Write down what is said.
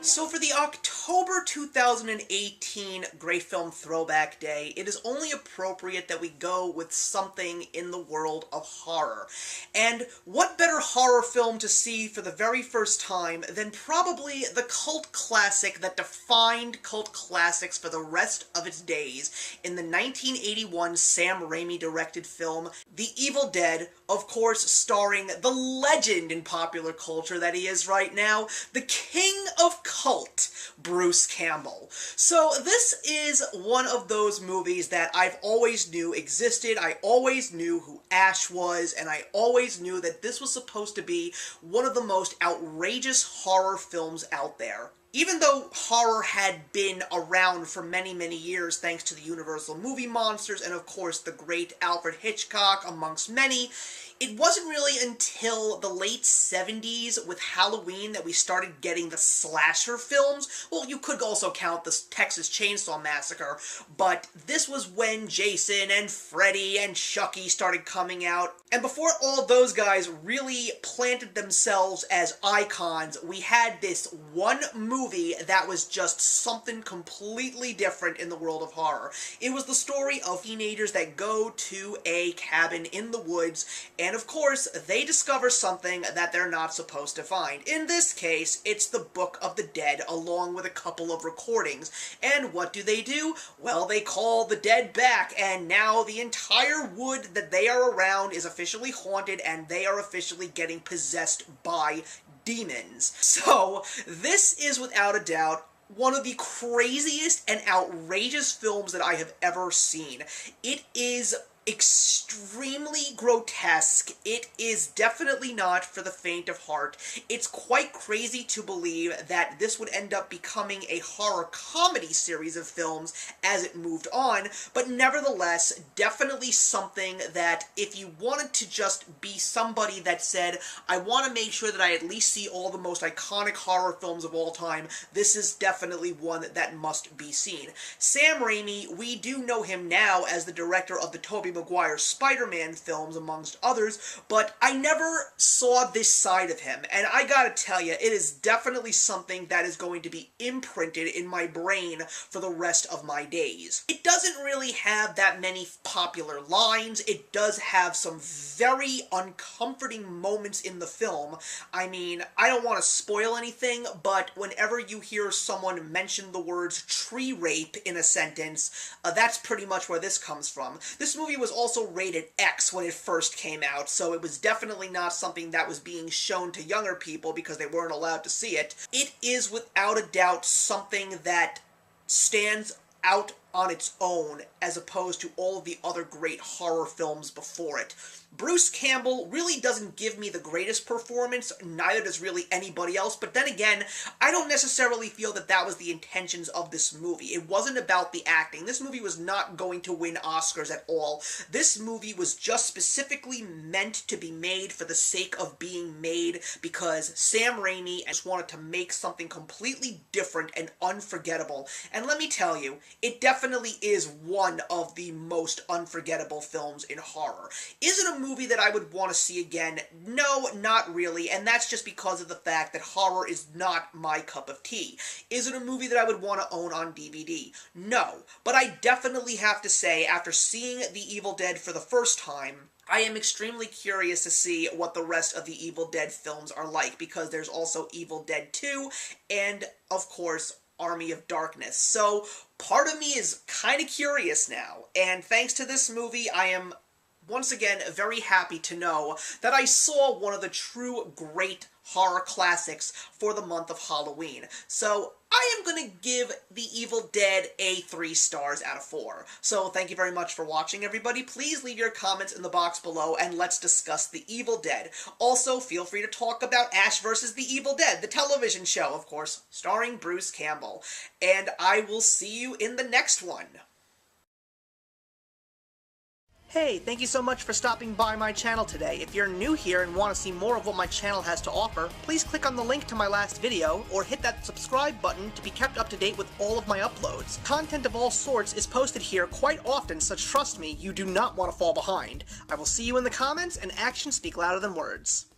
So for the October 2018 Great Film Throwback Day, it is only appropriate that we go with something in the world of horror. And what better horror film to see for the very first time than probably the cult classic that defined cult classics for the rest of its days in the 1981 Sam Raimi directed film The Evil Dead, of course starring the legend in popular culture that he is right now, the king of cult, Bruce Campbell. So this is one of those movies that I've always knew existed. I always knew who Ash was, and I always knew that this was supposed to be one of the most outrageous horror films out there. Even though horror had been around for many, many years thanks to the Universal movie monsters and of course the great Alfred Hitchcock amongst many, it wasn't really until the late 70s with Halloween that we started getting the slasher films. Well, you could also count the Texas Chainsaw Massacre, but this was when Jason and Freddy and Chucky started coming out. And before all those guys really planted themselves as icons, we had this one movie that was just something completely different in the world of horror. It was the story of teenagers that go to a cabin in the woods, and of course, they discover something that they're not supposed to find. In this case, it's the Book of the Dead, along with a couple of recordings. And what do? Well, they call the dead back, and now the entire wood that they are around is officially haunted, and they are officially getting possessed by demons. So, this is without a doubt one of the craziest and outrageous films that I have ever seen. It is extremely grotesque. It is definitely not for the faint of heart. It's quite crazy to believe that this would end up becoming a horror comedy series of films as it moved on, but nevertheless, definitely something that if you wanted to just be somebody that said, I want to make sure that I at least see all the most iconic horror films of all time, this is definitely one that must be seen. Sam Raimi, we do know him now as the director of the Tobey Maguire Spider-Man films, amongst others, but I never saw this side of him, and I gotta tell you, it is definitely something that is going to be imprinted in my brain for the rest of my days. It doesn't really have that many popular lines. It does have some very uncomforting moments in the film. I mean, I don't want to spoil anything, but whenever you hear someone mention the words tree rape in a sentence, that's pretty much where this comes from. This movie was also rated X when it first came out, so it was definitely not something that was being shown to younger people because they weren't allowed to see it. It is without a doubt something that stands out on its own as opposed to all of the other great horror films before it. Bruce Campbell really doesn't give me the greatest performance, neither does really anybody else, but then again, I don't necessarily feel that that was the intentions of this movie. It wasn't about the acting. This movie was not going to win Oscars at all. This movie was just specifically meant to be made for the sake of being made because Sam Raimi just wanted to make something completely different and unforgettable. And let me tell you, it definitely is one of the most unforgettable films in horror. Is it a movie that I would want to see again? No, not really, and that's just because of the fact that horror is not my cup of tea. Is it a movie that I would want to own on DVD? No, but I definitely have to say, after seeing The Evil Dead for the first time, I am extremely curious to see what the rest of the Evil Dead films are like, because there's also Evil Dead 2, and, of course, Army of Darkness. So, part of me is kind of curious now, and thanks to this movie, I am once again very happy to know that I saw one of the true great horror classics for the month of Halloween. So, I am going to give The Evil Dead a 3 stars out of 4. So, thank you very much for watching, everybody. Please leave your comments in the box below, and let's discuss The Evil Dead. Also, feel free to talk about Ash vs. The Evil Dead, the television show, of course, starring Bruce Campbell. And I will see you in the next one. Hey, thank you so much for stopping by my channel today. If you're new here and want to see more of what my channel has to offer, please click on the link to my last video, or hit that subscribe button to be kept up to date with all of my uploads. Content of all sorts is posted here quite often, so trust me, you do not want to fall behind. I will see you in the comments, and actions speak louder than words.